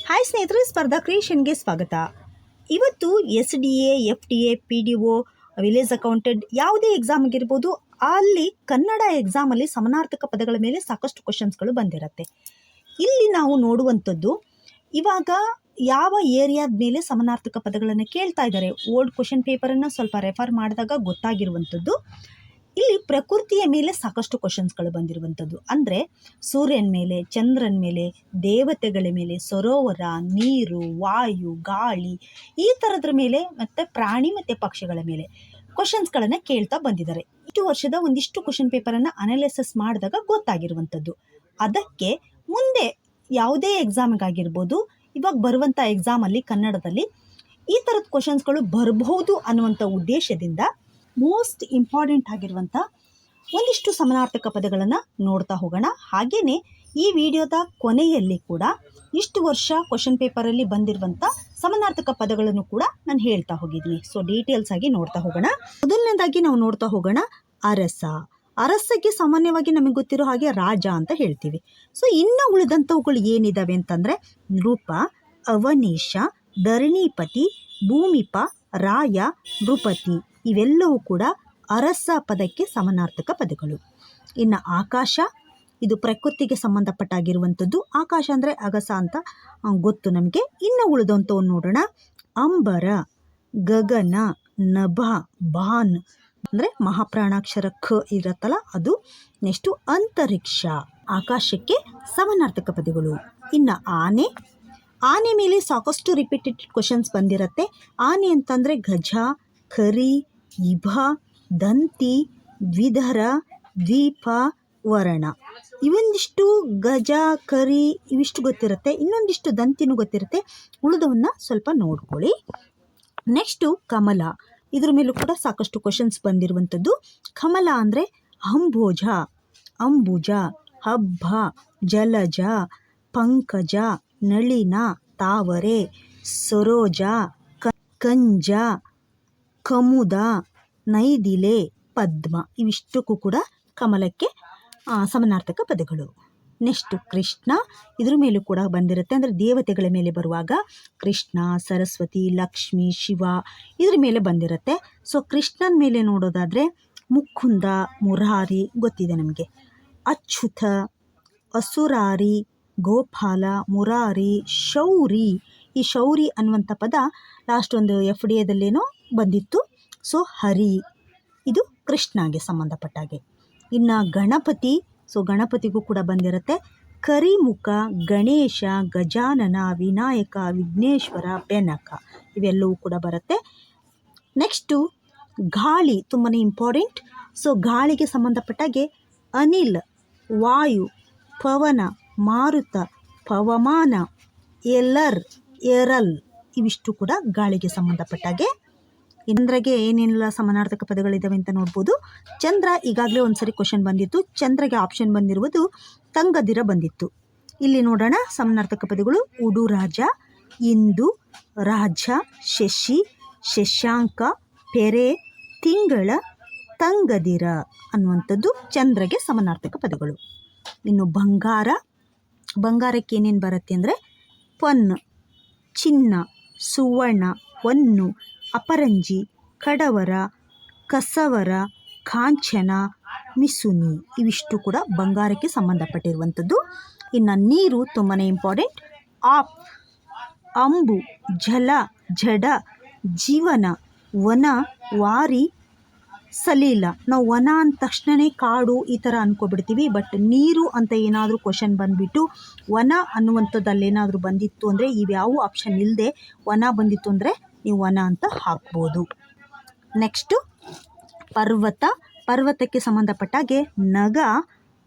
Hi ಸ್ನೇಹಿತರೆ, ಸ್ಪರ್ಧಾ ಕ್ರಿಯೇಷನ್ಗೆ ಸ್ವಾಗತ. ಇವತ್ತು SDA, FDA, PDO, village accountant ಯಾವುದೇ ಎಕ್ಸಾಮ್ ಆಗಿರ್ಬೋದು, ಅಲ್ಲಿ ಕನ್ನಡ ಎಕ್ಸಾಮಲ್ಲಿ ಸಮಾನಾರ್ಥಕ ಪದಗಳ ಮೇಲೆ ಸಾಕಷ್ಟು ಕ್ವಶನ್ಸ್ಗಳು ಬಂದಿರುತ್ತೆ. ಇಲ್ಲಿ ನಾವು ನೋಡುವಂಥದ್ದು ಇವಾಗ ಯಾವ ಏರಿಯಾದ ಮೇಲೆ ಸಮಾನಾರ್ಥಕ ಪದಗಳನ್ನು ಕೇಳ್ತಾ ಇದ್ದಾರೆ. ಓಲ್ಡ್ ಕ್ವಶನ್ ಪೇಪರನ್ನು ಸ್ವಲ್ಪ ರೆಫರ್ ಮಾಡಿದಾಗ ಗೊತ್ತಾಗಿರುವಂಥದ್ದು. ಇಲ್ಲಿ ಪ್ರಕೃತಿಯ ಮೇಲೆ ಸಾಕಷ್ಟು ಕ್ವಶನ್ಸ್ಗಳು ಬಂದಿರುವಂಥದ್ದು. ಅಂದರೆ ಸೂರ್ಯನ ಮೇಲೆ, ಚಂದ್ರನ ಮೇಲೆ, ದೇವತೆಗಳ ಮೇಲೆ, ಸರೋವರ, ನೀರು, ವಾಯು, ಗಾಳಿ, ಈ ಥರದ್ರ ಮೇಲೆ ಮತ್ತು ಪ್ರಾಣಿ ಮತ್ತು ಪಕ್ಷಿಗಳ ಮೇಲೆ ಕ್ವಶನ್ಸ್ಗಳನ್ನು ಕೇಳ್ತಾ ಬಂದಿದ್ದಾರೆ. ಇಷ್ಟು ವರ್ಷದ ಒಂದಿಷ್ಟು ಕ್ವಶನ್ ಪೇಪರನ್ನು ಅನಾಲಿಸಿಸ್ ಮಾಡಿದಾಗ ಗೊತ್ತಾಗಿರುವಂಥದ್ದು. ಅದಕ್ಕೆ ಮುಂದೆ ಯಾವುದೇ ಎಕ್ಸಾಮಿಗಾಗಿರ್ಬೋದು, ಇವಾಗ ಬರುವಂಥ ಎಕ್ಸಾಮಲ್ಲಿ ಕನ್ನಡದಲ್ಲಿ ಈ ಥರದ ಕ್ವಶನ್ಸ್ಗಳು ಬರಬಹುದು ಅನ್ನುವಂಥ ಉದ್ದೇಶದಿಂದ ಮೋಸ್ಟ್ ಇಂಪಾರ್ಟೆಂಟ್ ಆಗಿರುವಂಥ ಒಂದಿಷ್ಟು ಸಮಾನಾರ್ಥಕ ಪದಗಳನ್ನು ನೋಡ್ತಾ ಹೋಗೋಣ. ಹಾಗೆಯೇ ಈ ವಿಡಿಯೋದ ಕೊನೆಯಲ್ಲಿ ಕೂಡ ಇಷ್ಟು ವರ್ಷ ಕ್ವಶನ್ ಪೇಪರಲ್ಲಿ ಬಂದಿರುವಂಥ ಸಮಾನಾರ್ಥಕ ಪದಗಳನ್ನು ಕೂಡ ನಾನು ಹೇಳ್ತಾ ಹೋಗಿದ್ದೀನಿ. ಸೊ ಡೀಟೇಲ್ಸ್ ಆಗಿ ನೋಡ್ತಾ ಹೋಗೋಣ. ಮೊದಲನೇದಾಗಿ ನಾವು ನೋಡ್ತಾ ಹೋಗೋಣ ಅರಸ. ಅರಸಗೆ ಸಾಮಾನ್ಯವಾಗಿ ನಮಗೆ ಗೊತ್ತಿರೋ ಹಾಗೆ ರಾಜ ಅಂತ ಹೇಳ್ತೀವಿ. ಸೊ ಇನ್ನು ಉಳಿದಂಥವುಗಳು ಏನಿದ್ದಾವೆ ಅಂತಂದರೆ ನೃಪ, ಅವನೀಶ, ಧರಣೀಪತಿ, ಭೂಮಿಪ, ರಾಯ, ನೃಪತಿ, ಇವೆಲ್ಲವೂ ಕೂಡ ಅರಸ ಪದಕ್ಕೆ ಸಮಾನಾರ್ಥಕ ಪದಗಳು. ಇನ್ನು ಆಕಾಶ, ಇದು ಪ್ರಕೃತಿಗೆ ಸಂಬಂಧಪಟ್ಟಾಗಿರುವಂಥದ್ದು. ಆಕಾಶ ಅಂದರೆ ಅಗಸ ಅಂತ ಗೊತ್ತು ನಮಗೆ. ಇನ್ನು ಉಳಿದಂಥವನ್ನು ನೋಡೋಣ. ಅಂಬರ, ಗಗನ, ನಭ, ಬಾನ್ ಅಂದರೆ ಮಹಾಪ್ರಾಣಾಕ್ಷರ ಖ ಇರತ್ತಲ್ಲ ಅದು. ನೆಕ್ಸ್ಟು ಅಂತರಿಕ್ಷ, ಆಕಾಶಕ್ಕೆ ಸಮಾನಾರ್ಥಕ ಪದಗಳು. ಇನ್ನು ಆನೆ, ಆನೆ ಮೇಲೆ ಸಾಕಷ್ಟು ರಿಪೀಟೆಡ್ ಕ್ವಶನ್ಸ್ ಬಂದಿರುತ್ತೆ. ಆನೆ ಅಂತಂದರೆ ಗಜ, ಕರಿ, ಇಭ, ದಂತಿ, ದ್ವಿಧರ, ದ್ವೀಪ, ವರಣ. ಇವೊಂದಿಷ್ಟು ಗಜ, ಕರಿ ಇವಿಷ್ಟು ಗೊತ್ತಿರುತ್ತೆ. ಇನ್ನೊಂದಿಷ್ಟು ದಂತಿನೂ ಗೊತ್ತಿರುತ್ತೆ. ಉಳಿದವನ್ನ ಸ್ವಲ್ಪ ನೋಡ್ಕೊಳ್ಳಿ. ನೆಕ್ಸ್ಟು ಕಮಲ, ಇದ್ರ ಮೇಲೂ ಕೂಡ ಸಾಕಷ್ಟು ಕ್ವಶನ್ಸ್ ಬಂದಿರುವಂಥದ್ದು. ಕಮಲ ಅಂದರೆ ಅಂಬೋಜ, ಅಂಬುಜ, ಹಬ್ಬ, ಜಲಜ, ಪಂಕಜ, ನಳಿನ, ತಾವರೆ, ಸರೋಜ, ಕಂಜ, ಕಮುದ, ನೈದಿಲೆ, ಪದ್ಮ, ಇವಿಷ್ಟಕ್ಕೂ ಕೂಡ ಕಮಲಕ್ಕೆ ಸಮಾನಾರ್ಥಕ ಪದಗಳು. ನೆಕ್ಸ್ಟು ಕೃಷ್ಣ, ಇದ್ರ ಮೇಲೂ ಕೂಡ ಬಂದಿರುತ್ತೆ. ಅಂದರೆ ದೇವತೆಗಳ ಮೇಲೆ ಬರುವಾಗ ಕೃಷ್ಣ, ಸರಸ್ವತಿ, ಲಕ್ಷ್ಮಿ, ಶಿವ ಇದ್ರ ಮೇಲೆ ಬಂದಿರುತ್ತೆ. ಸೊ ಕೃಷ್ಣನ ಮೇಲೆ ನೋಡೋದಾದರೆ ಮುಕುಂದ, ಮುರಾರಿ ಗೊತ್ತಿದೆ ನಮಗೆ. ಅಚ್ಯುತ, ಅಸುರಾರಿ, ಗೋಪಾಲ, ಮುರಾರಿ, ಶೌರಿ. ಈ ಶೌರಿ ಅನ್ನುವಂಥ ಪದ ಲಾಸ್ಟ್ ಒಂದು FDA ಬಂದಿತ್ತು. ಸೊ ಹರಿ, ಇದು ಕೃಷ್ಣಗೆ ಸಂಬಂಧಪಟ್ಟಾಗೆ. ಇನ್ನು ಗಣಪತಿ, ಸೊ ಗಣಪತಿಗೂ ಕೂಡ ಬಂದಿರುತ್ತೆ. ಕರಿಮುಖ, ಗಣೇಶ, ಗಜಾನನ, ವಿನಾಯಕ, ವಿಘ್ನೇಶ್ವರ, ಬೆನಕ, ಇವೆಲ್ಲವೂ ಕೂಡ ಬರುತ್ತೆ. ನೆಕ್ಸ್ಟು ಗಾಳಿ, ತುಂಬಾ ಇಂಪಾರ್ಟೆಂಟ್. ಸೊ ಗಾಳಿಗೆ ಸಂಬಂಧಪಟ್ಟಾಗೆ ಅನಿಲ್, ವಾಯು, ಪವನ, ಮಾರುತ, ಪವಮಾನ, ಎಲರ್, ಎರಲ್, ಇವಿಷ್ಟು ಕೂಡ ಗಾಳಿಗೆ ಸಂಬಂಧಪಟ್ಟಾಗೆ. ಚಂದ್ರಗೆ ಏನೇನೆಲ್ಲ ಸಮಾನಾರ್ಥಕ ಪದಗಳಿದ್ದಾವೆ ಅಂತ ನೋಡ್ಬೋದು. ಚಂದ್ರ ಈಗಾಗಲೇ ಒಂದ್ಸರಿ ಕ್ವಶನ್ ಬಂದಿತ್ತು. ಚಂದ್ರಗೆ ಆಪ್ಷನ್ ಬಂದಿರುವುದು ತಂಗದಿರ ಬಂದಿತ್ತು. ಇಲ್ಲಿ ನೋಡೋಣ ಸಮಾನಾರ್ಥಕ ಪದಗಳು. ಉಡುರಾಜ, ಇಂದು, ರಾಜ, ಶಶಿ, ಶಶಾಂಕ, ಪೆರೆ, ತಿಂಗಳ, ತಂಗದಿರ ಅನ್ನುವಂಥದ್ದು ಚಂದ್ರಗೆ ಸಮಾನಾರ್ಥಕ ಪದಗಳು. ಇನ್ನು ಬಂಗಾರ, ಬಂಗಾರಕ್ಕೆ ಏನೇನು ಬರುತ್ತೆ ಅಂದರೆ ಪೊನ್, ಚಿನ್ನ, ಸುವರ್ಣ, ಹೊನ್ನು, ಅಪರಂಜಿ, ಕಡವರ, ಕಸವರ, ಕಾಂಚನ, ಮಿಸುನಿ, ಇವಿಷ್ಟು ಕೂಡ ಬಂಗಾರಕ್ಕೆ ಸಂಬಂಧಪಟ್ಟಿರುವಂಥದ್ದು. ಇನ್ನು ನೀರು ತುಂಬಾ ಇಂಪಾರ್ಟೆಂಟ್. ಆಪ್, ಅಂಬು, ಜಲ, ಜಡ, ಜೀವನ, ವನ, ವಾರಿ, ಸಲೀಲ. ನಾವು ವನ ಅಂದ ತಕ್ಷಣವೇ ಕಾಡು ಈ ಥರ ಅಂದ್ಕೊಬಿಡ್ತೀವಿ. ಬಟ್ ನೀರು ಅಂತ ಏನಾದರೂ ಕ್ವಶನ್ ಬಂದುಬಿಟ್ಟು ವನ ಅನ್ನುವಂಥದ್ದಲ್ಲೇನಾದರೂ ಬಂದಿತ್ತು ಅಂದರೆ ಇವ್ಯಾವ ಆಪ್ಷನ್ ಇಲ್ಲದೆ ವನ ಬಂದಿತ್ತು ಅಂದರೆ ನೀವು ವನ ಅಂತ ಹಾಕ್ಬೋದು. ನೆಕ್ಸ್ಟು ಪರ್ವತ, ಪರ್ವತಕ್ಕೆ ಸಂಬಂಧಪಟ್ಟಾಗೆ ನಗ,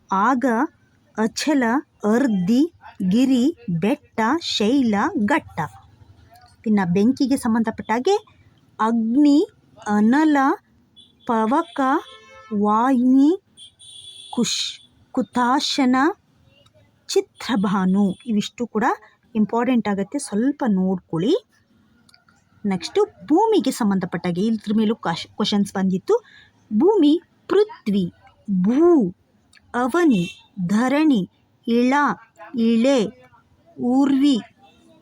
ಆಗ, ಅಚಲ, ಅರ್ದಿ, ಗಿರಿ, ಬೆಟ್ಟ, ಶೈಲ, ಘಟ್ಟ. ಇನ್ನು ಬೆಂಕಿಗೆ ಸಂಬಂಧಪಟ್ಟಾಗೆ ಅಗ್ನಿ, ಅನಲ, ಪವಕ, ವಾಯುನಿ, ಕುತಾಶನ, ಚಿತ್ರಭಾನು, ಇವಿಷ್ಟು ಕೂಡ ಇಂಪಾರ್ಟೆಂಟ್ ಆಗುತ್ತೆ, ಸ್ವಲ್ಪ ನೋಡ್ಕೊಳ್ಳಿ. ನೆಕ್ಸ್ಟು ಭೂಮಿಗೆ ಸಂಬಂಧಪಟ್ಟಾಗೆ ಇದ್ರ ಮೇಲೂ ಕ್ವಶನ್ಸ್ ಬಂದಿತ್ತು. ಭೂಮಿ ಪೃಥ್ವಿ, ಭೂ, ಅವನಿ, ಧರಣಿ, ಇಳ, ಇಳೆ, ಊರ್ವಿ,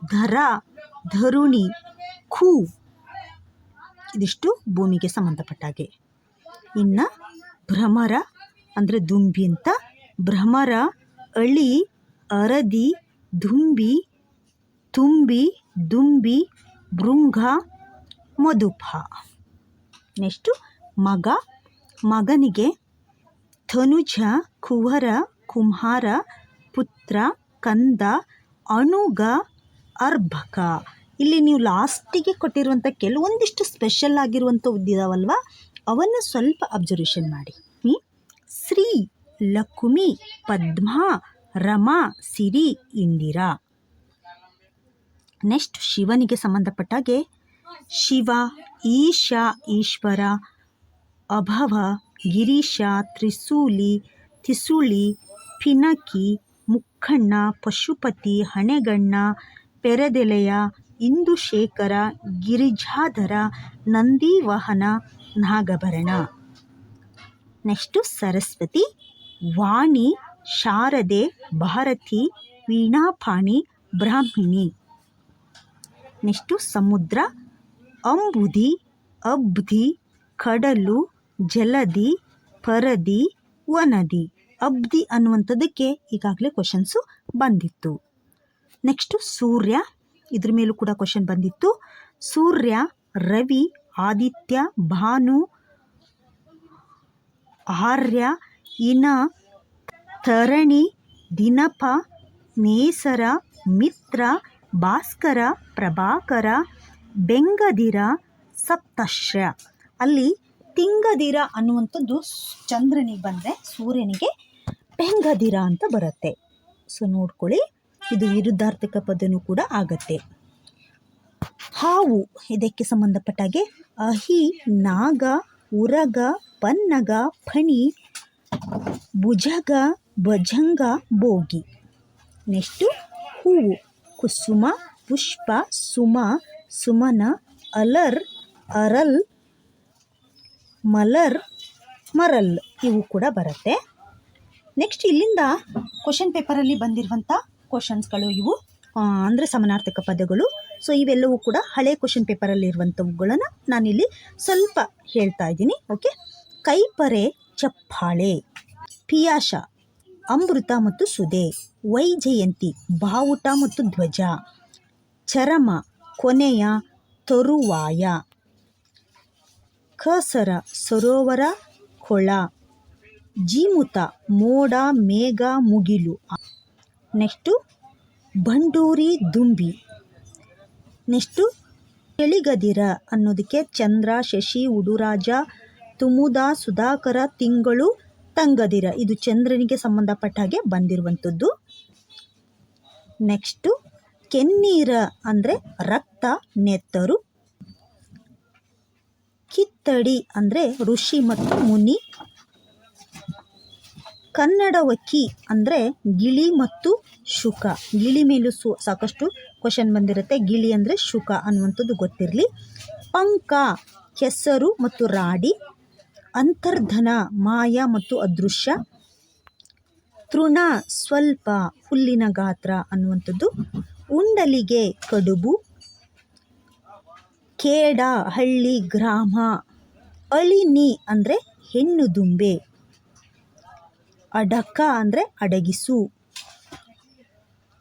ಧರ, ಧರುಣಿ, ಖೂ ಇದಿಷ್ಟು ಭೂಮಿಗೆ ಸಂಬಂಧಪಟ್ಟ ಹಾಗೆ. ಇನ್ನು ಭ್ರಮರ ಅಂದರೆ ದುಂಬಿ ಅಂತ, ಭ್ರಮರ, ಅಳಿ, ಅರದಿ, ದುಂಬಿ, ತುಂಬಿ, ದುಂಬಿ, ಭೃಂಗ, ಮಧುಪ. ನೆಕ್ಸ್ಟು ಮಗ, ಮಗನಿಗೆ ಧನುಜ, ಕುವರ, ಕುಂಹಾರ, ಪುತ್ರ, ಕಂದ, ಅಣುಗ, ಅರ್ಭಕ. ಇಲ್ಲಿ ನೀವು ಲಾಸ್ಟಿಗೆ ಕೊಟ್ಟಿರುವಂಥ ಕೆಲವೊಂದಿಷ್ಟು ಸ್ಪೆಷಲ್ ಆಗಿರುವಂಥವು ಇದ್ದಾವಲ್ವ, ಅವನ್ನು ಸ್ವಲ್ಪ ಅಬ್ಸರ್ವೇಷನ್ ಮಾಡಿ. ಶ್ರೀ, ಲಕ್ಷ್ಮಿ, ಪದ್ಮ, ರಮಾ, ಸಿರಿ, ಇಂದಿರಾ. ನೆಕ್ಸ್ಟ್ ಶಿವನಿಗೆ ಸಂಬಂಧಪಟ್ಟಾಗೆ ಶಿವ, ಈಶ, ಈಶ್ವರ, ಅಭವ, ಗಿರೀಶ, ತ್ರಿಶೂಲಿ, ತಿಸುಳಿ, ಪಿನಕಿ, ಮುಕ್ಕಣ್ಣ, ಪಶುಪತಿ, ಹಣೆಗಣ್ಣ, ಪೆರದೆಲೆಯ, ಇಂದುಶೇಖರ, ಗಿರಿಜಾಧರ, ನಂದಿವಾಹನ, ನಾಗಭರಣ. ನೆಕ್ಸ್ಟು ಸರಸ್ವತಿ, ವಾಣಿ, ಶಾರದೆ, ಭಾರತಿ, ವೀಣಾಪಾಣಿ, ಬ್ರಾಹ್ಮಿಣಿ. ನೆಕ್ಸ್ಟು ಸಮುದ್ರ, ಅಂಬುಧಿ, ಅಬ್ಧಿ, ಕಡಲು, ಜಲಧಿ, ಪರದಿ, ವನದಿ. ಅಬ್ಧಿ ಅನ್ನುವಂಥದ್ದಕ್ಕೆ ಈಗಾಗಲೇ ಕ್ವಶನ್ಸು ಬಂದಿತ್ತು. ನೆಕ್ಸ್ಟು ಸೂರ್ಯ, ಇದ್ರ ಮೇಲೂ ಕೂಡ ಕ್ವಶನ್ ಬಂದಿತ್ತು. ಸೂರ್ಯ, ರವಿ, ಆದಿತ್ಯ, ಭಾನು, ಆರ್ಯ, ಇನ, ತರಣಿ, ದಿನಪ, ನೇಸರ, ಮಿತ್ರ, ಭಾಸ್ಕರ, ಪ್ರಭಾಕರ, ಬೆಂಗದಿರ, ಸಪ್ತಶ್ರ. ಅಲ್ಲಿ ತಿಂಗದಿರ ಅನ್ನುವಂಥದ್ದು ಚಂದ್ರನಿಗೆ ಬಂದರೆ ಸೂರ್ಯನಿಗೆ ಬೆಂಗದಿರ ಅಂತ ಬರುತ್ತೆ. ಸೊ ನೋಡ್ಕೊಳ್ಳಿ, ಇದು ವಿರುದ್ಧಾರ್ಥಕ ಪದನೂ ಕೂಡ ಆಗತ್ತೆ. ಹಾವು, ಇದಕ್ಕೆ ಸಂಬಂಧಪಟ್ಟಾಗೆ ಅಹಿ, ನಾಗ, ಉರಗ, ಪನ್ನಗ, ಫಣಿ, ಭುಜಗ, ಭಜಂಗ, ಭೋಗಿ. ನೆಕ್ಸ್ಟು ಹೂವು, ಕುಸುಮ, ಪುಷ್ಪ, ಸುಮ, ಸುಮನ, ಅಲರ್, ಅರಲ್, ಮಲರ್, ಮರಲ್ ಇವು ಕೂಡ ಬರುತ್ತೆ. ನೆಕ್ಸ್ಟ್ ಇಲ್ಲಿಂದ ಕ್ವಶನ್ ಪೇಪರಲ್ಲಿ ಬಂದಿರುವಂಥ ಕ್ವಶನ್ಸ್ಗಳು ಇವು, ಅಂದರೆ ಸಮಾನಾರ್ಥಕ ಪದಗಳು. ಸೊ ಇವೆಲ್ಲವೂ ಕೂಡ ಹಳೆ ಕ್ವಶನ್ ಪೇಪರಲ್ಲಿ ಇರುವಂಥವುಗಳನ್ನು ನಾನಿಲ್ಲಿ ಸ್ವಲ್ಪ ಹೇಳ್ತಾ ಇದ್ದೀನಿ. ಓಕೆ. ಕೈಪರೆ, ಚಪ್ಪಾಳೆ. ಪಿಯಾಶ, ಅಮೃತ ಮತ್ತು ಸುಧೆ. ವೈಜಯಂತಿ, ಬಾವುಟ ಮತ್ತು ಧ್ವಜ. ಚರಮ, ಕೊನೆಯ, ತರುವಾಯ. ಕಸರ, ಸರೋವರ, ಕೊಳ. ಜೀಮುತ, ಮೋಡ, ಮೇಘ, ಮುಗಿಲು. ನೆಕ್ಸ್ಟು ಬಂಡೂರಿ, ದುಂಬಿ. ನೆಕ್ಸ್ಟು ಚಳಿಗದಿರ ಅನ್ನೋದಕ್ಕೆ ಚಂದ್ರ, ಶಶಿ, ಉಡುರಾಜ, ತುಮುದ, ಸುಧಾಕರ, ತಿಂಗಳು, ತಂಗದಿರ. ಇದು ಚಂದ್ರನಿಗೆ ಸಂಬಂಧಪಟ್ಟ ಹಾಗೆ ಬಂದಿರುವಂಥದ್ದು. ನೆಕ್ಸ್ಟು ಕೆನ್ನೀರ ಅಂದರೆ ರಕ್ತ, ನೆತ್ತರು. ಕಿತ್ತಡಿ ಅಂದರೆ ಋಷಿ ಮತ್ತು ಮುನಿ. ಕನ್ನಡವಕ್ಕಿ ಅಂದರೆ ಗಿಳಿ ಮತ್ತು ಶುಕ. ಗಿಳಿ ಮೇಲೂ ಸಾಕಷ್ಟು ಕ್ವಶನ್ ಬಂದಿರುತ್ತೆ. ಗಿಳಿ ಅಂದರೆ ಶುಕ ಅನ್ನುವಂಥದ್ದು ಗೊತ್ತಿರಲಿ. ಪಂಕ, ಕೆಸರು ಮತ್ತು ರಾಡಿ. ಅಂತರ್ಧನ, ಮಾಯ ಮತ್ತು ಅದೃಶ್ಯ. ತೃಣ, ಸ್ವಲ್ಪ, ಹುಲ್ಲಿನ ಗಾತ್ರ ಅನ್ನುವಂಥದ್ದು. ಉಂಡಲಿಗೆ, ಕಡುಬು. ಕೇಡ, ಹಳ್ಳಿ, ಗ್ರಾಮ. ಅಳಿನಿ ಅಂದರೆ ಹೆಣ್ಣು ದುಂಬೆ. ಅಡಕ ಅಂದರೆ ಅಡಗಿಸು.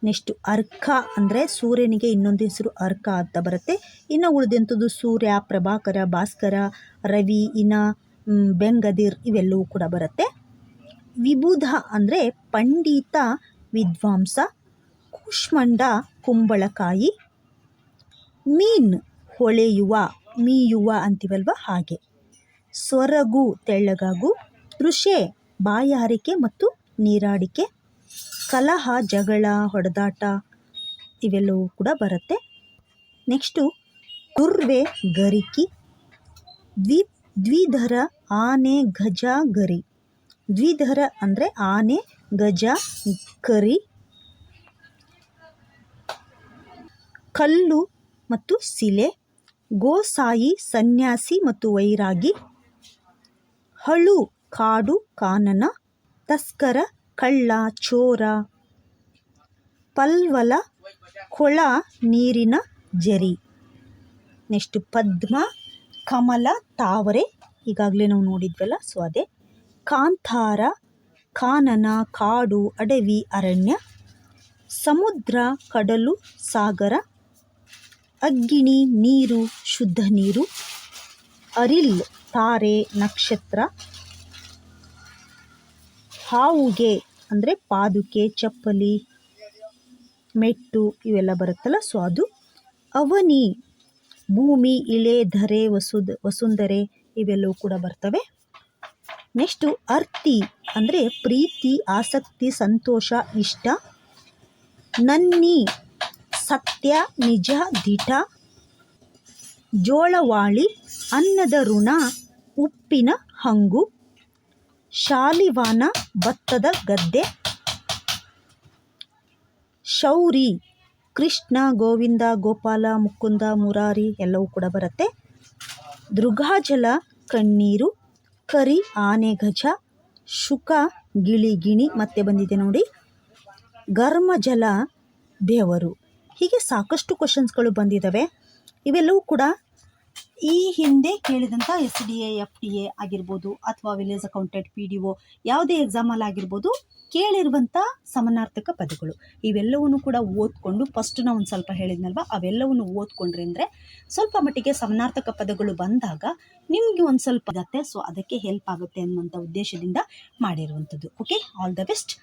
ನೆಕ್ಸ್ಟ್ ಅರ್ಕ ಅಂದರೆ ಸೂರ್ಯನಿಗೆ ಇನ್ನೊಂದು ಹೆಸರು ಅರ್ಕ ಅಂತ ಬರುತ್ತೆ. ಇನ್ನು ಉಳಿದಂಥದ್ದು ಸೂರ್ಯ, ಪ್ರಭಾಕರ, ಭಾಸ್ಕರ, ರವಿ, ಇನ, ಬೆಂಗದಿರ್ ಇವೆಲ್ಲವೂ ಕೂಡ ಬರುತ್ತೆ. ವಿಬುಧ ಅಂದರೆ ಪಂಡಿತ, ವಿದ್ವಾಂಸ. ಕೂಷ್ಮಂಡ, ಕುಂಬಳಕಾಯಿ. ಮೀನ್, ಹೊಳೆಯುವ, ಮೀಯುವ ಅಂತೀವಲ್ವ ಹಾಗೆ. ಸೊರಗು, ತೆಳ್ಳಗಾಗು. ತೃಷೆ, ಬಾಯಾರಿಕೆ ಮತ್ತು ನೀರಾಡಿಕೆ. ಕಲಹ, ಜಗಳ, ಹೊಡೆದಾಟ ಇವೆಲ್ಲವೂ ಕೂಡ ಬರುತ್ತೆ. ನೆಕ್ಸ್ಟು ಗುರ್ವೆ, ಗರಿಕಿ. ದ್ವಿಧರ, ಆನೆ, ಗಜ, ಗರಿ. ದ್ವಿಧರ ಅಂದರೆ ಆನೆ, ಗಜ, ಕರಿ. ಕಲ್ಲು ಮತ್ತು ಶಿಲೆ. ಗೋಸಾಯಿ, ಸನ್ಯಾಸಿ ಮತ್ತು ವೈರಾಗಿ. ಹಳು, ಕಾಡು, ಕಾನನ. ತಸ್ಕರ, ಕಳ್ಳ, ಚೋರ. ಪಲ್ವಲ ಕೊಳ ನೀರಿನ ಜರಿ. ನೆಕ್ಸ್ಟ್ ಪದ್ಮ, ಕಮಲ, ತಾವರೆ ಈಗಾಗಲೇ ನಾವು ನೋಡಿದ್ವಲ್ಲ, ಸೊ ಅದೇ. ಕಾಂತಾರ, ಕಾನನ, ಕಾಡು, ಅಡವಿ, ಅರಣ್ಯ. ಸಮುದ್ರ, ಕಡಲು, ಸಾಗರ. ಅಗ್ಗಿಣಿ, ನೀರು, ಶುದ್ಧ ನೀರು. ಅರಿಲ್, ತಾರೆ, ನಕ್ಷತ್ರ. ಹಾವುಗೆ ಅಂದರೆ ಪಾದುಕೆ, ಚಪ್ಪಲಿ, ಮೆಟ್ಟು ಇವೆಲ್ಲ ಬರುತ್ತಲ್ಲ, ಸೊ ಅದು. ಅವನಿ, ಭೂಮಿ, ಇಳೆ, ಧರೆ, ವಸುಂಧರೆ ಇವೆಲ್ಲವೂ ಕೂಡ ಬರ್ತವೆ. ನೆಕ್ಸ್ಟು ಅರ್ತಿ ಅಂದರೆ ಪ್ರೀತಿ, ಆಸಕ್ತಿ, ಸಂತೋಷ, ಇಷ್ಟ. ನನ್ನಿ, ಸತ್ಯ, ನಿಜ, ದಿಟ. ಜೋಳವಾಳಿ, ಅನ್ನದ ಋಣ, ಉಪ್ಪಿನ ಹಂಗು. ಶಾಲಿವಾನ, ಭತ್ತದ ಗದ್ದೆ. ಶೌರಿ, ಕೃಷ್ಣ, ಗೋವಿಂದ, ಗೋಪಾಲ, ಮುಕುಂದ, ಮುರಾರಿ ಎಲ್ಲವೂ ಕೂಡ ಬರುತ್ತೆ. ದೃಗಾಜಲ, ಕಣ್ಣೀರು. ಕರಿ, ಆನೆ, ಗಜ. ಶುಕ, ಗಿಳಿ, ಗಿಣಿ ಮತ್ತೆ ಬಂದಿದೆ ನೋಡಿ. ಘರ್ಮಜಲ, ಬೆವರು. ಹೀಗೆ ಸಾಕಷ್ಟು ಕ್ವಶನ್ಸ್ಗಳು ಬಂದಿದ್ದಾವೆ. ಇವೆಲ್ಲವೂ ಕೂಡ ಈ ಹಿಂದೆ ಕೇಳಿದಂಥ SDA FTA ಆಗಿರ್ಬೋದು ಅಥವಾ ವಿಲೇಜ್ ಅಕೌಂಟೆಂಟ್ PDO ಯಾವುದೇ ಎಕ್ಸಾಮಲ್ಲಿ ಆಗಿರ್ಬೋದು ಕೇಳಿರುವಂಥ ಸಮಾನಾರ್ಥಕ ಪದಗಳು. ಇವೆಲ್ಲವನ್ನೂ ಕೂಡ ಓದ್ಕೊಂಡು ಫಸ್ಟ್ ನಾವು ಒಂದು ಸ್ವಲ್ಪ ಹೇಳಿದ್ನಲ್ವ, ಅವೆಲ್ಲವನ್ನು ಓದ್ಕೊಂಡ್ರೆ ಅಂದರೆ ಸ್ವಲ್ಪ ಮಟ್ಟಿಗೆ ಸಮಾನಾರ್ಥಕ ಪದಗಳು ಬಂದಾಗ ನಿಮಗೆ ಒಂದು ಸ್ವಲ್ಪ ಇರುತ್ತೆ. ಸೊ ಅದಕ್ಕೆ ಹೆಲ್ಪ್ ಆಗುತ್ತೆ ಅನ್ನುವಂಥ ಉದ್ದೇಶದಿಂದ ಮಾಡಿರುವಂಥದ್ದು. Okay, all the best.